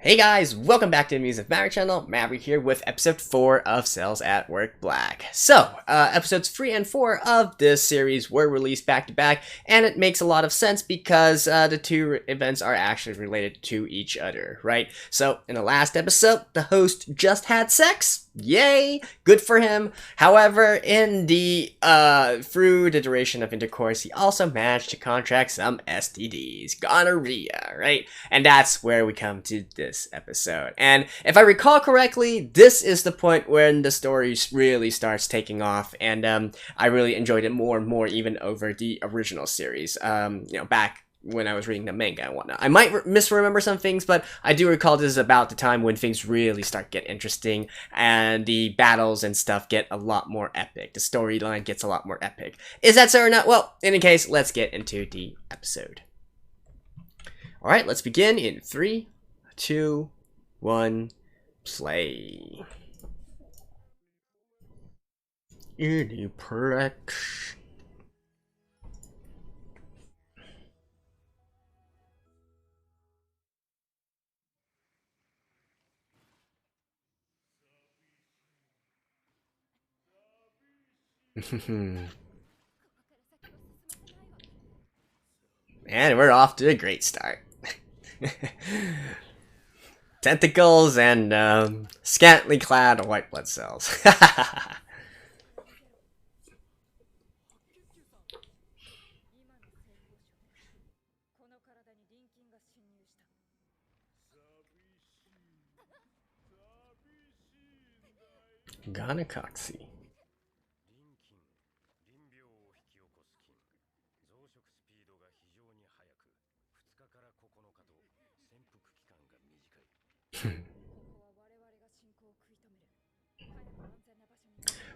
Hey guys, welcome back to the Musings&Review channel. Maverick here with episode 4 of Cells at Work Black. So, episodes 3 and 4 of this series were released back to back, and it makes a lot of sense because the two events are actually related to each other, right? So, in the last episode, the host just had sex. Yay! Good for him. However, in the through the duration of intercourse, he also managed to contract some STDs, gonorrhea, right? And that's where we come to this episode. And if I recall correctly, this is the point when the story really starts taking off, and I really enjoyed it more and more, even over the original series. Back when I was reading the manga and whatnot. I might misremember some things, but I do recall this is about the time when things really start get interesting and the battles and stuff get a lot more epic. The storyline gets a lot more epic. Is that so or not? Well, in any case, let's get into the episode. Alright, let's begin in 3, 2, 1, play. Any prick. And we're off to a great start. Tentacles and scantily clad white blood cells. Gonocoxy.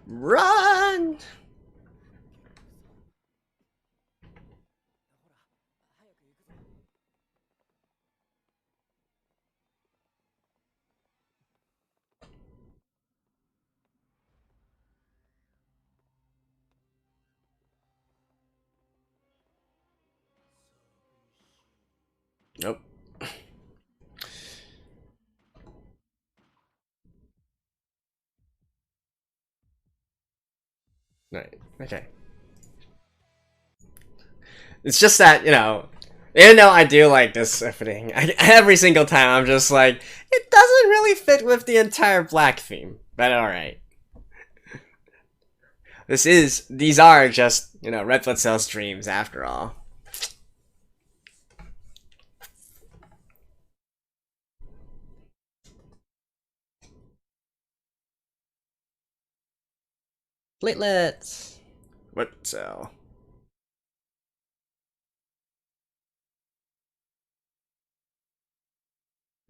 Run! Nope. Right. Okay. It's just that, even though I do like this opening, every single time I'm just like, it doesn't really fit with the entire black theme. But alright. These are just, red blood cells' dreams after all. Platelets. What cell?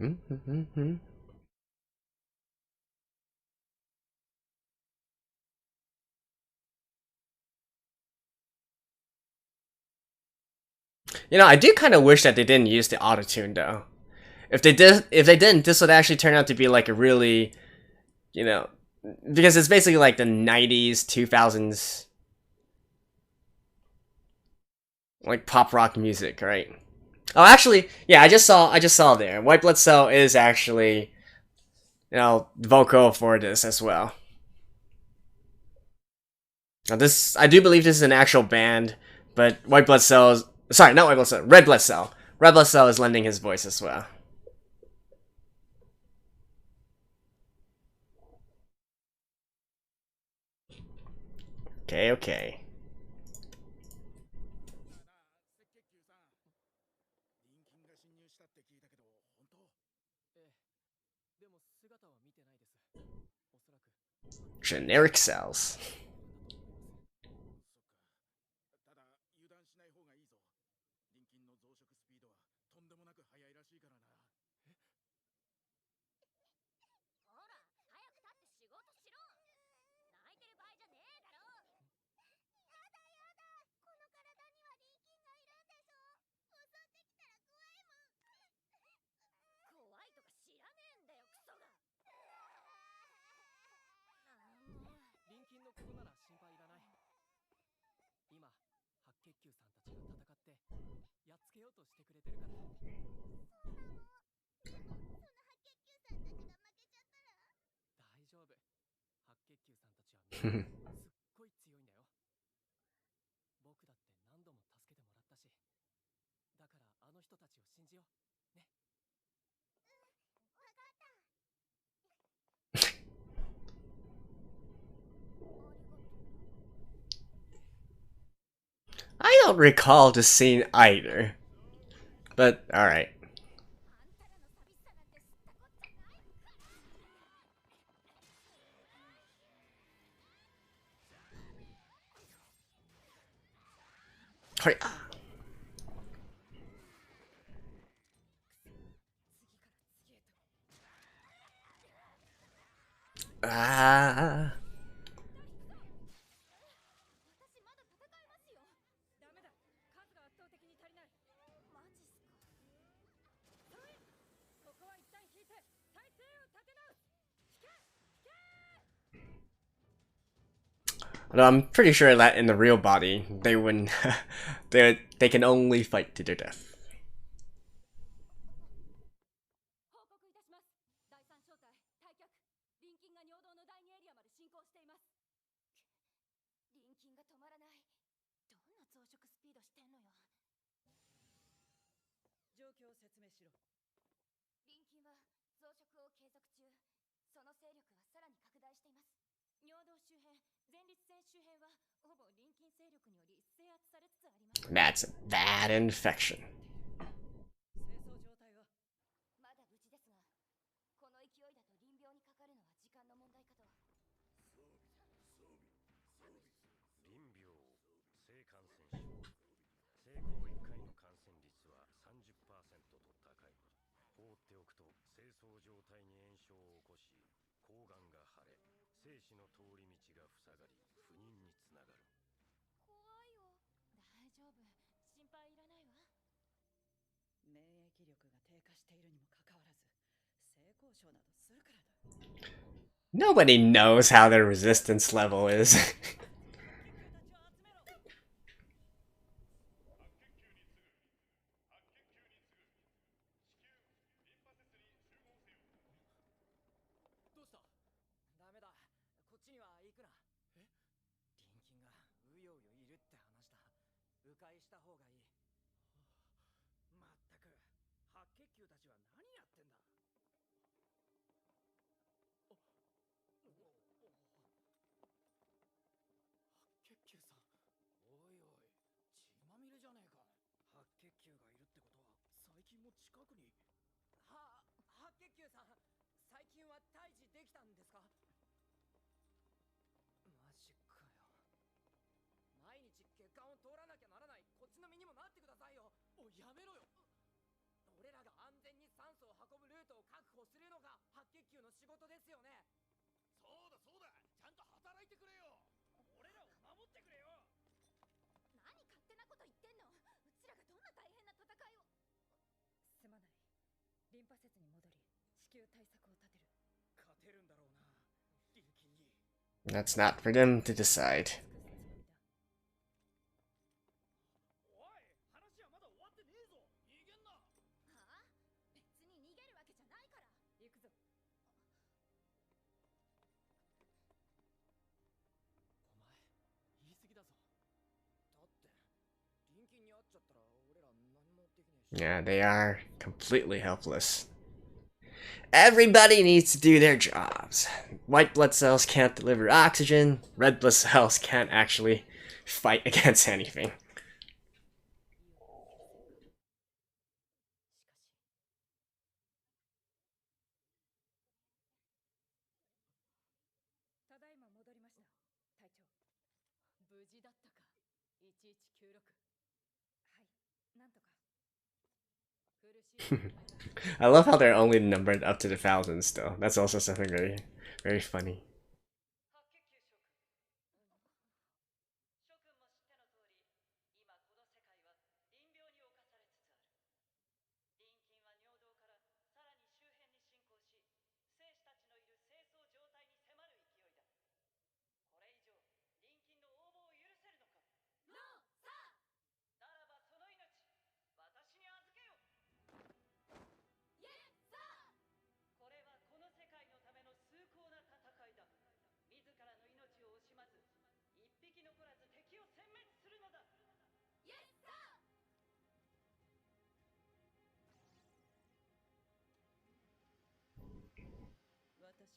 I do kind of wish that they didn't use the autotune though. If they didn't, this would actually turn out to be like a really, because it's basically like the 90s, 2000s, like pop rock music, right? Oh, actually, yeah, I just saw there. White Blood Cell is actually, vocal for this as well. Now I do believe this is an actual band, but White Blood Cell is, sorry, not White Blood Cell, Red Blood Cell. Red Blood Cell is lending his voice as well. Okay. Generic cells. I don't recall the scene either. But, alright. Ah. I'm pretty sure that in the real body, they wouldn't. they can only fight to their death. That's a bad infection. Nobody knows how their resistance level is. That's not for them to decide. Yeah, they are completely helpless. Everybody needs to do their jobs. White blood cells can't deliver oxygen, red blood cells can't actually fight against anything. I love how they're only numbered up to the thousands still. That's also something very, very funny.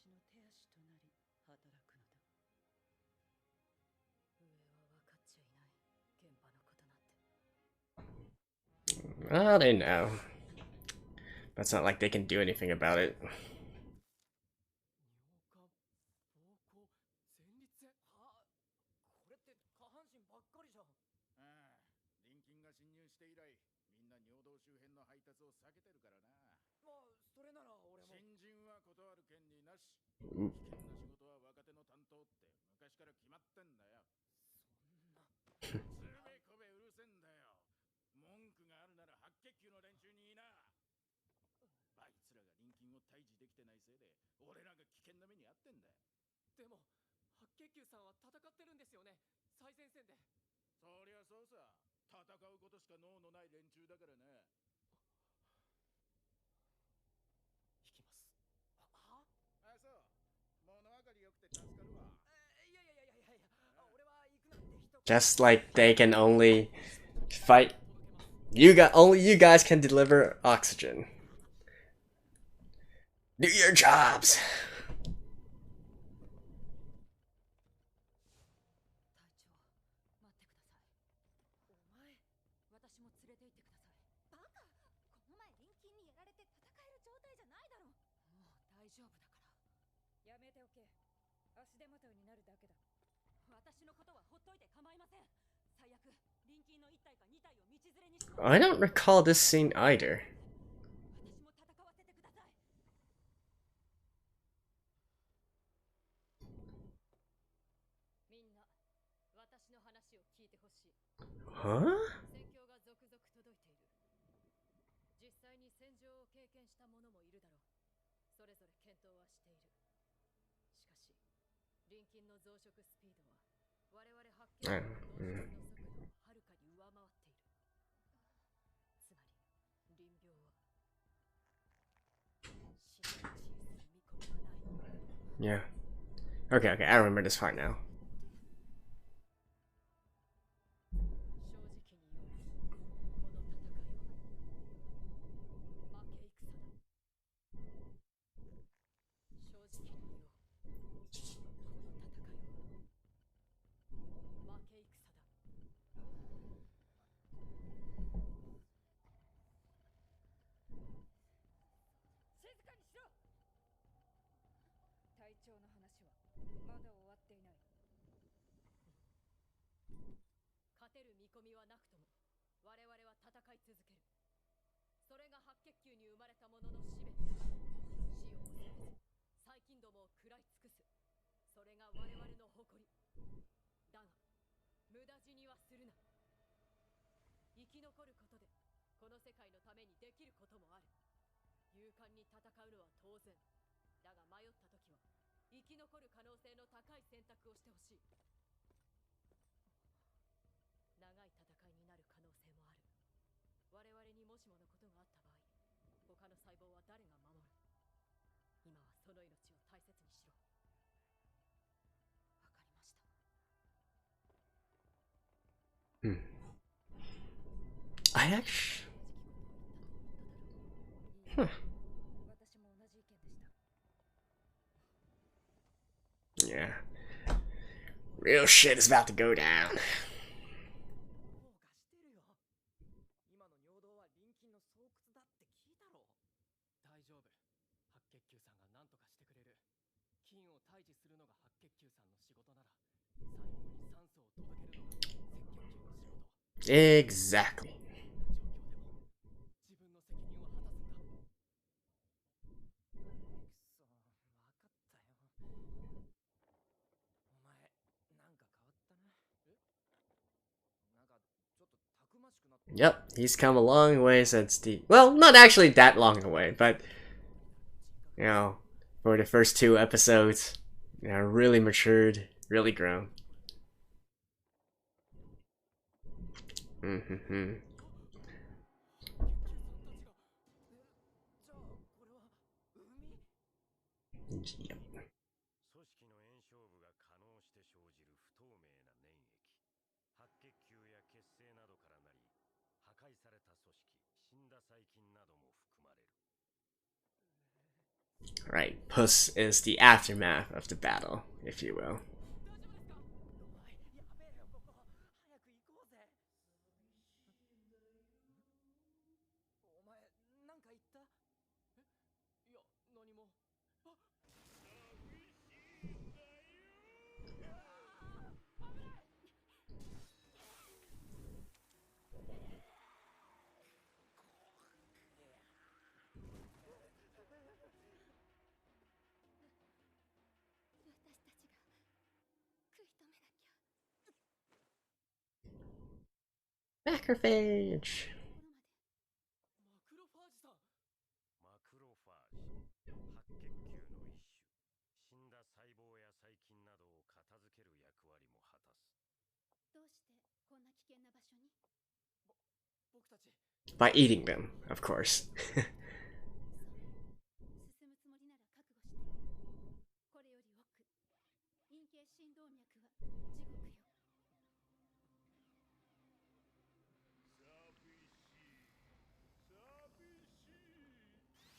の手足となり働くのだ。上は分かっちゃいない。現場のことなんて。Oh, they know. But it's not like they can do anything about it. これって下半身ばっかりじゃん。ああ、隣近が侵入して以来、みんな尿道周辺の配達を避けてるからな。まあ、それなら俺も。新人は断る権利なし。うん危険な仕事は若手の担当って昔から決まってんだよ。そんな。つべこべうるせんだよ。文句があるなら白血球の連中にいいな。あいつらが隣近を退治できてないせいで、俺らが危険な目に遭ってんだよ。でも、白血球さんは戦ってるんですよね。最前線で。そりゃそうさ。戦うことしか脳のない連中だからな。行きます。あ、そう。物分かりよくて助かるわ。いやいやいやいやいや、俺は行くなんて一言。 Just like they can only fight. Only you guys can deliver oxygen. Do your jobs. 隊長、待ってください。お前、私も連れて行ってください。バカ！この前隣近にやられて戦える状態じゃないだろ。もう大丈夫だから。やめておけ。足手まといになるだけだ。私のことはほっといて構いません。最悪、隣近の1体か2体を道連れにし I don't recall this scene either. 私も戦わせてください。みんな、私の話を聞いてほしい。 Huh? 戦況が続々届いている。実際に戦場を経験した者もいるだろう。それぞれ検討はしている。しかし、隣近の増殖スピードは我々発見の増殖の速度をはるかに上回っている。つまり、臨病は死の小さな見込みはない。 Yeah. Okay, okay, I remember this part now. 正直に言おう。この戦いは負け戦だ。正直に言おう。この戦いは負け戦だ。静かにしろ。隊長の話はまだ終わっていない。勝てる見込みはなくとも我々は戦い続ける。それが白血球に生まれた者の使命。死を恐れず細菌どもを食らい尽くす。それが我々の誇りだが、無駄死にはするな。生き残ることでこの世界のためにできることもある。勇敢に戦うのは当然だが、迷った時は生き残る可能性の高い選択をしてほしい。長い戦いになる可能性もある。我々にもしものことがあった場合、他の細胞は誰が守る？今はその命を大切にしろ。わかりました。 I actually. 私も同じ意見でした。 Yeah. Real shit is about to go down. どうかしてるよ。今の尿道は隣近の巣窟だって聞いたろ。大丈夫。白血球さんが何とかしてくれる。菌を退治するのが白血球さんの仕事なら、細胞に酸素を届けるのが赤血球の仕事。 Exactly. 自分の責任は果たすんだ。くそ、わかったよ。お前、なんか変わったな。え？なんかちょっとたくましくなった。 Yep, he's come a long way since the. Well, not actually that long away, but for the first 2 episodes, really matured, really grown. Mm-hmm. じゃあこれは海？ Yep. 組織の炎症部が可能して生じる不透明な粘液、白血球や血清などからなり、破壊された組織、死んだ細菌なども含まれる。Right, Puss is the aftermath of the battle, if you will. 私たちが食い止めなきゃ。 Macrophage! マクロファージさん。マクロファージ、白血球の一種。死んだ細胞や細菌などを片付ける役割も果たす。どうしてこんな危険な場所に？僕たち By eating them, of course. 進むつもりなら覚悟して。これより奥、陰茎心動脈は地獄よ。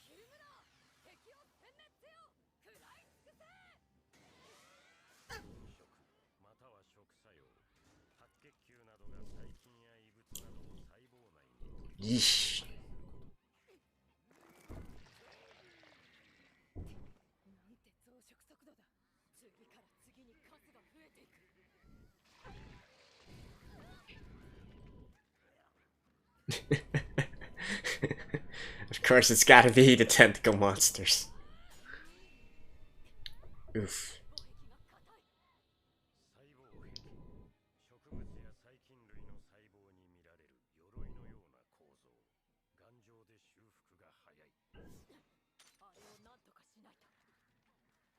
ひるむな。敵を殲滅せよ。食らい尽くせ。食または食作用。白血球などが細菌や異物などを細胞内に取り Yeesh. なんて増殖速度だ。次から次に数が増えていく。 Of course, it's gotta be the tentacle monsters. Oof. 細胞壁、植物や細菌類の細胞に見られる鎧のような構造。頑丈で修復が早い。あれを何とかしないと。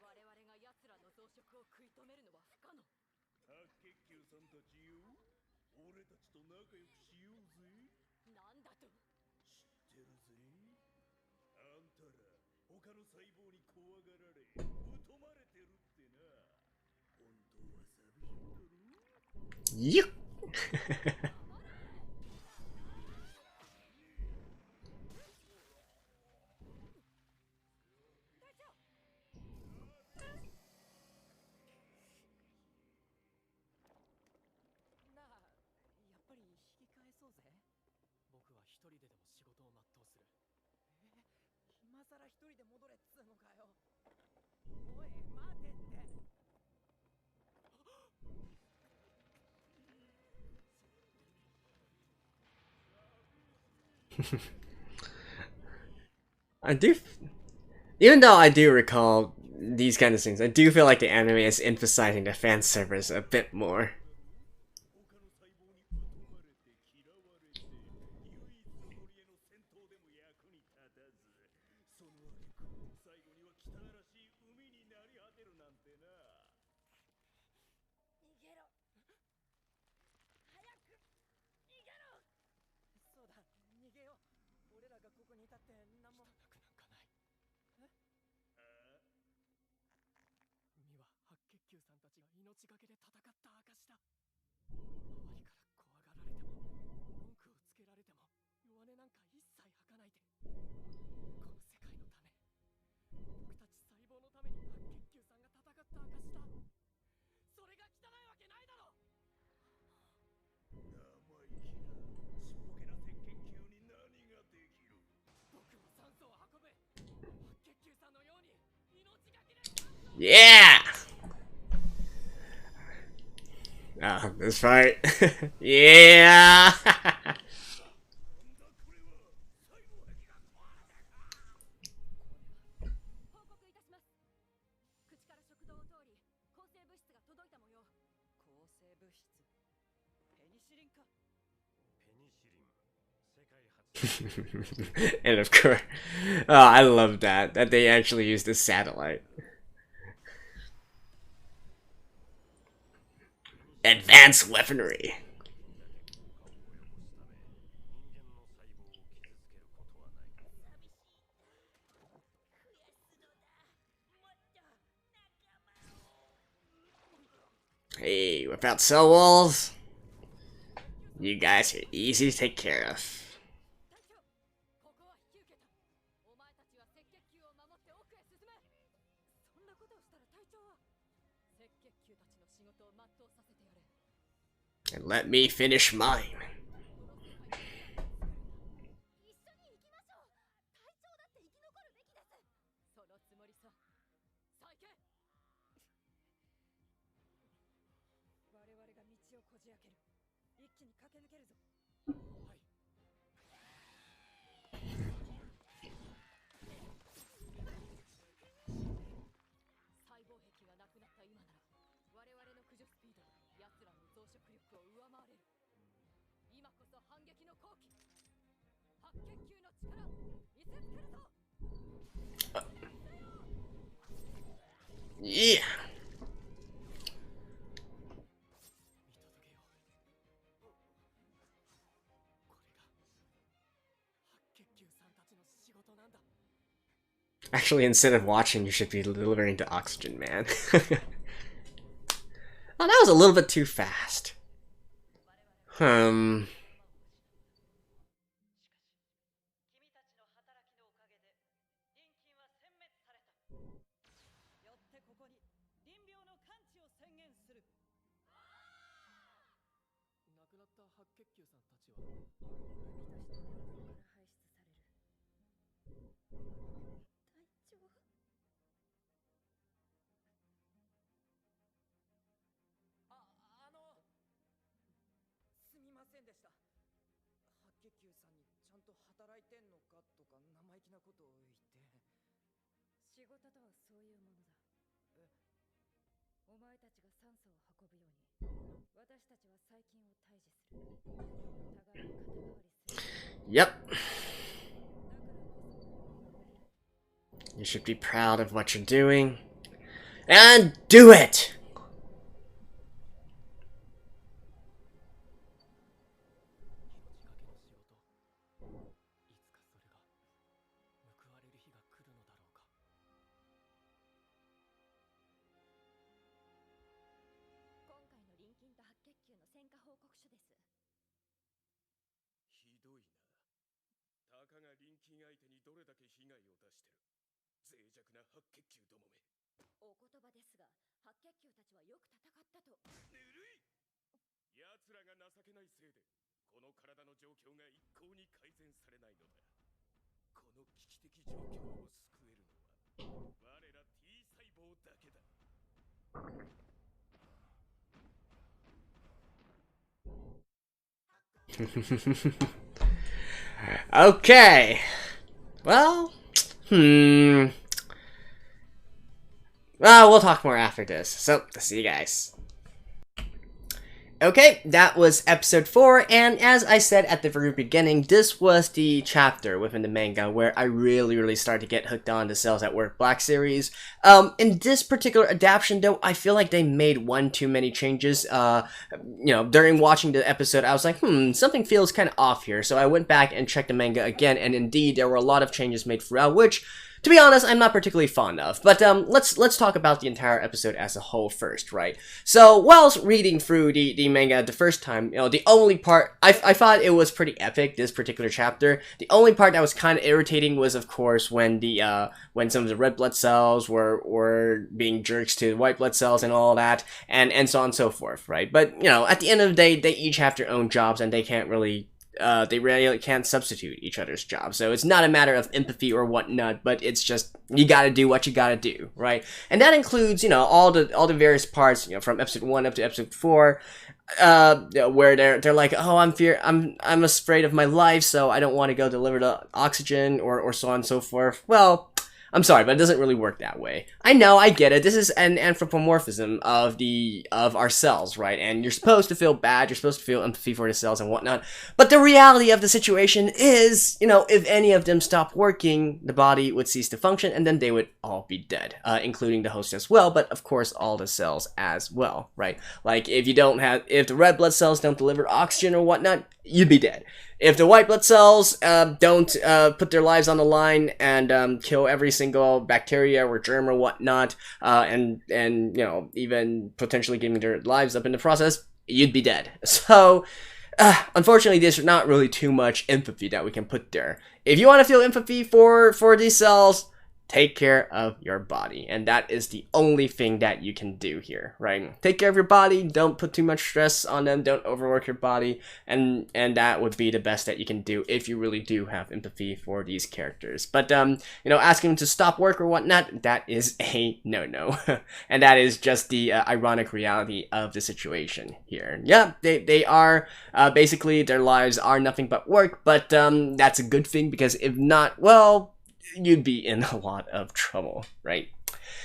我々が奴らの増殖を食い止めるのは不可能。白血球さんたちよ、俺たちと仲良くしようぜ。なんだと。知ってるぜ。あんたら他の細胞に怖がられ疎まれてるってな。本当は寂しいだろ。 Yup. なあ、やっぱり引き返そうぜ。僕は一人ででも仕事を全うする。今さら一人で戻れっつうのかよ。おい、待てって。 I do, even though I do recall these kind of things, I do feel like the anime is emphasizing the fan service a bit more. 他の細胞に疎まれて嫌われて唯一の取り柄の戦闘でも役に立たず、その挙句最後には汚らしい海になり果てるなんてな。逃げろ。早く逃げろ。そうだ、逃げよう。俺らがここにいたって何もなくなんかない。え？ミは白血球さんたちが命がけで戦った証だ。周りから怖がられても、文句をつけられても、弱音なんか一切吐かないで。この世界のため、僕たち細胞のために白血球さんが戦った証だ。それが汚いわけないだろ。生意気なちっぽけな赤血球に何ができる。僕も酸素を運ぶ。白血球さんのように命がけで。 Yeah! This fight. Yeah! 報告いたします。口から食道を通り、抗生物質が届いた模様。抗生物質。ペニシリンか。ペニシリン、世界初。 And of course, oh, I love that they actually used a satellite. Advanced weaponry. 人間の細胞を傷つけることはない。 Hey, without cell walls, you guys are easy to take care of. 隊長、ここは引き受けた。お前たちは赤血球を守って奥へ進め。なことをしたら隊長は赤血球たちの仕事を全うさせてやれ。 And let me finish mine. 一緒に行きましょう。隊長だって生き残るべきです。そのつもりさ。再建。我々が道をこじ開ける。一気に駆け抜けるぞ。はい。細胞壁がなくなった今なら我々の駆除スピードは奴らの増殖力を上回れる。今こそ反撃の好機。白血球の力見せつけるぞ。 Yeah. 見届けよう。これが白血球さんたちの仕事なんだ。 Actually, instead of watching, you should be delivering the oxygen, man. Oh, that was a little bit too fast. 君たちの働きのおかげで臨菌は殲滅された。よってここに臨病の完治を宣言する。亡くなった白血球さんたちは海として領土から排出される。隊長。すみませんでした。白血球さんにちゃんと働いてんのかとか生意気なことを言って。仕事とはそういうものだ。お前たちが酸素を運ぶように私たちは細菌を退治する。互いに肩代わりする。 Yep. だからこそ You should be proud of what you're doing. And do it! いつかそれが報われる日が来るのだろうか。今回の臨近と白血球の戦果報告書です。ひどいな。たかが臨近相手にどれだけ被害を出してる。脆弱な白血球どもめ。お言葉ですが、白血球たちはよく戦ったと。ぬるい。奴らが情けないせいでこの体の状況が一向に改善されないのだ。この危機的状況を救えるのは我ら T 細胞だけだ。 Okay. Well, Well, we'll talk more after this. So, see you guys. Okay, that was episode 4, and as I said at the very beginning, this was the chapter within the manga where I really started to get hooked on the Cells at Work Black series. In this particular adaptation, though, I feel like they made one too many changes. During watching the episode, I was like, something feels kind of off here, so I went back and checked the manga again, and indeed, there were a lot of changes made throughout, which, to be honest, I'm not particularly fond of. But let's talk about the entire episode as a whole first, right? So whilst reading through the manga the first time, the only part I thought it was pretty epic, this particular chapter. The only part that was kind of irritating was, of course, when when some of the red blood cells were being jerks to white blood cells and all that, and so on and so forth, right? But at the end of the day, they each have their own jobs, and they can't really. They really can't substitute each other's jobs. So it's not a matter of empathy or whatnot, but it's just, you gotta do what you gotta do, right? And that includes, all the various parts, from episode 1 up to episode 4, where they're like, oh, I'm afraid of my life, so I don't want to go deliver the oxygen, or so on and so forth. Well, I'm sorry, but it doesn't really work that way. I know, I get it. This is an anthropomorphism of our cells, right? And you're supposed to feel bad, you're supposed to feel empathy for the cells and whatnot. But the reality of the situation is, if any of them stopped working, the body would cease to function, and then they would all be dead, including the host as well, but of course all the cells as well, right? Like, if the red blood cells don't deliver oxygen or whatnot, you'd be dead. If the white blood cells don't put their lives on the line and kill every single bacteria or germ or whatnot, and even potentially giving their lives up in the process, you'd be dead. So, unfortunately, there's not really too much empathy that we can put there. If you want to feel empathy for these cells, take care of your body, and that is the only thing that you can do here, right? Take care of your body, don't put too much stress on them, don't overwork your body, and that would be the best that you can do if you really do have empathy for these characters. But you know, asking them to stop work or whatnot, that is a no-no. And that is just the ironic reality of the situation here. Yeah, they are basically, their lives are nothing but work, but that's a good thing, because if not, well, you'd be in a lot of trouble, right?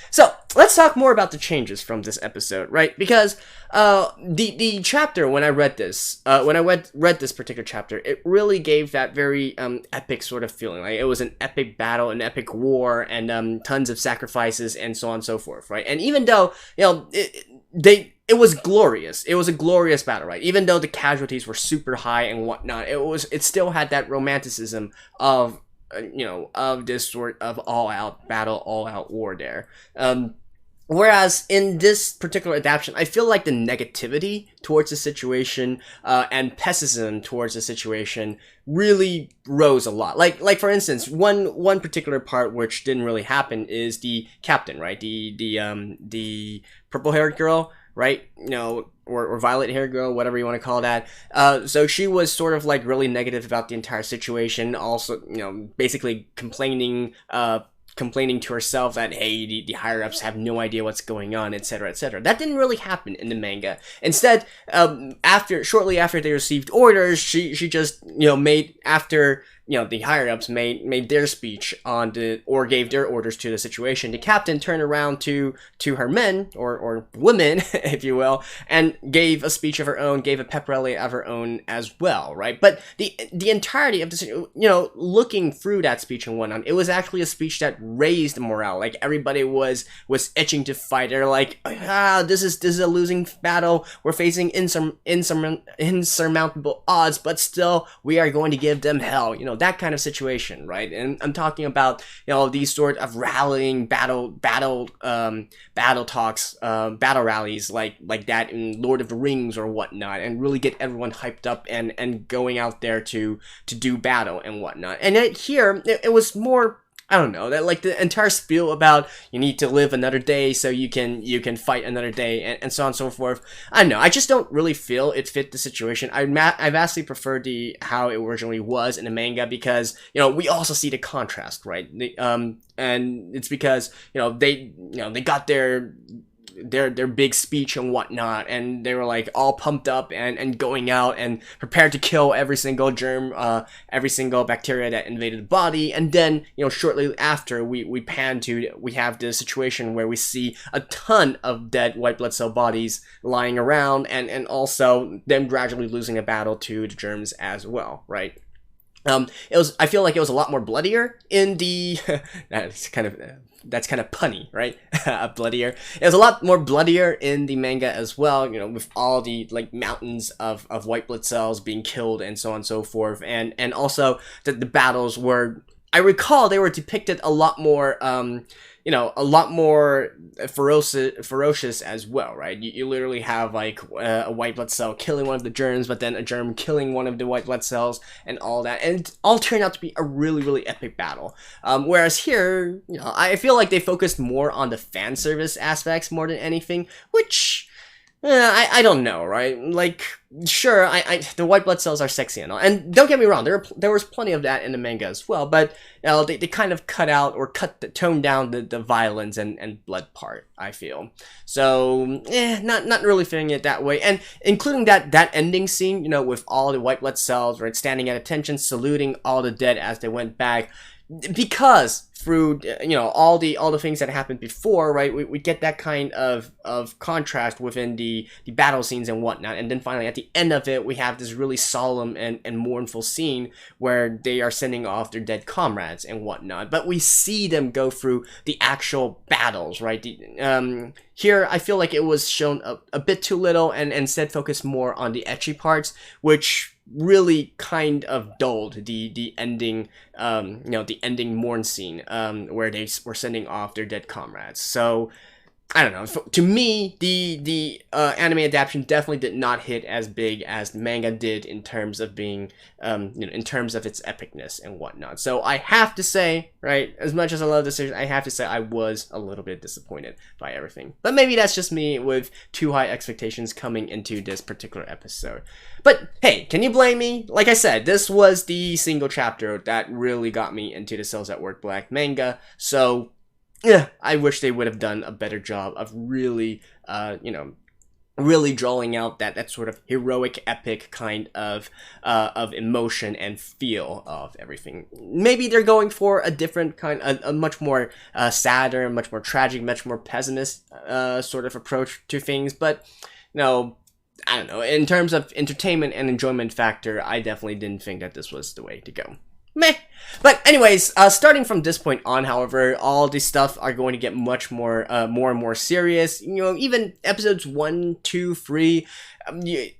So let's talk more about the changes from this episode, right? Because the chapter, when I read this, read this particular chapter, it really gave that very epic sort of feeling. Like it was an epic battle, an epic war, and tons of sacrifices, and so on and so forth, right? And even though, you know, it was glorious. It was a glorious battle, right? Even though the casualties were super high and whatnot, it still had that romanticism of, you know, of this sort of all-out battle, all-out war there. Whereas in this particular adaptation, I feel like the negativity towards the situation and pessimism towards the situation really rose a lot. Like for instance, one particular part which didn't really happen is the captain, right? The purple-haired girl, right? You know, or violet-haired girl, whatever you want to call that. So she was sort of like really negative about the entire situation. Also, you know, basically complaining to herself that, hey, the higher-ups have no idea what's going on, etc., etc. That didn't really happen in the manga. Instead, shortly after they received orders, she just, you know, the higher-ups made their speech or gave their orders to the situation. The captain turned around to her men, or women, if you will, and gave a speech of her own, gave a pep rally of her own as well, right? But the entirety of the, you know, looking through that speech and whatnot, it was actually a speech that raised morale. Like everybody was itching to fight. They're like, this is a losing battle. We're facing insurmountable odds, but still we are going to give them hell. You know, that kind of situation, right? And I'm talking about, you know, these sort of rallying battle talks, battle rallies like that in Lord of the Rings or whatnot, and really get everyone hyped up and going out there to do battle and whatnot. And here it was more, I don't know, that like the entire spiel about you need to live another day so you can fight another day, and so on and so forth. I don't know, I just don't really feel it fit the situation. I vastly prefer how it originally was in the manga, because, you know, we also see the contrast, right? And it's because, you know, they got their big speech and whatnot, and they were like all pumped up and going out and prepared to kill every single germ, every single bacteria that invaded the body. And then, you know, shortly after we have the situation where we see a ton of dead white blood cell bodies lying around, and also them gradually losing a battle to the germs as well, right? I feel like it was a lot more bloodier in the that's kind of punny, right? Bloodier. It was a lot more bloodier in the manga as well, you know, with all the like mountains of white blood cells being killed and so on and so forth, and also that the battles were, I recall, they were depicted a lot more you know, a lot more ferocious as well, right? You literally have like a white blood cell killing one of the germs, but then a germ killing one of the white blood cells, and all that, and it all turned out to be a really, really epic battle. Whereas here, you know, I feel like they focused more on the fan service aspects more than anything, which I don't know, right? Like, sure, the white blood cells are sexy and all, and don't get me wrong, there was plenty of that in the manga as well, but you know, they kind of tone down the violence and blood part, I feel. So, not really feeling it that way, and including that ending scene, you know, with all the white blood cells, right, standing at attention, saluting all the dead as they went back. Because through, you know, all the things that happened before, right, we get that kind of contrast within the battle scenes and whatnot, and then finally at the end of it we have this really solemn and mournful scene where they are sending off their dead comrades and whatnot, but we see them go through the actual battles, right? Here I feel like it was shown a bit too little, and instead focused more on the ecchi parts, which really kind of dulled the ending, you know, the ending mourn scene, where they were sending off their dead comrades. So I don't know. To me, the anime adaptation definitely did not hit as big as the manga did in terms of being, in terms of its epicness and whatnot. So I have to say, right, as much as I love this series, I have to say I was a little bit disappointed by everything. But maybe that's just me with too high expectations coming into this particular episode. But hey, can you blame me? Like I said, this was the single chapter that really got me into the Cells at Work Black manga. So yeah, I wish they would have done a better job of really, really drawing out that sort of heroic, epic kind of emotion and feel of everything. Maybe they're going for a different kind, a much more sadder, much more tragic, much more pessimist sort of approach to things. But no, I don't know. In terms of entertainment and enjoyment factor, I definitely didn't think that this was the way to go. Meh. But anyways, starting from this point on, however, all this stuff are going to get much more, more and more serious. You know, even episodes 1, 2, 3,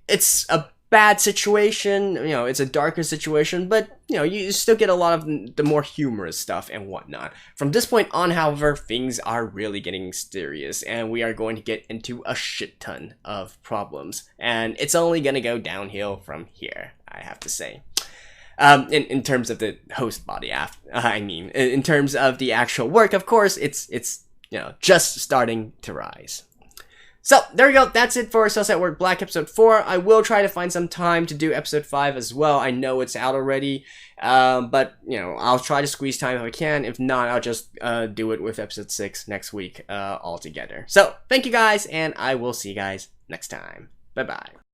it's a bad situation. You know, it's a darker situation, but you know, you still get a lot of the more humorous stuff and whatnot. From this point on, however, things are really getting serious, and we are going to get into a shit ton of problems, and it's only gonna go downhill from here, I have to say. In terms of the host body, in terms of the actual work, of course, it's you know, just starting to rise. So there we go. That's it for Cells at Work Black episode 4. I will try to find some time to do episode 5 as well. I know it's out already, but you know, I'll try to squeeze time if I can. If not, I'll just do it with episode 6 next week all together. So thank you guys, and I will see you guys next time. Bye bye.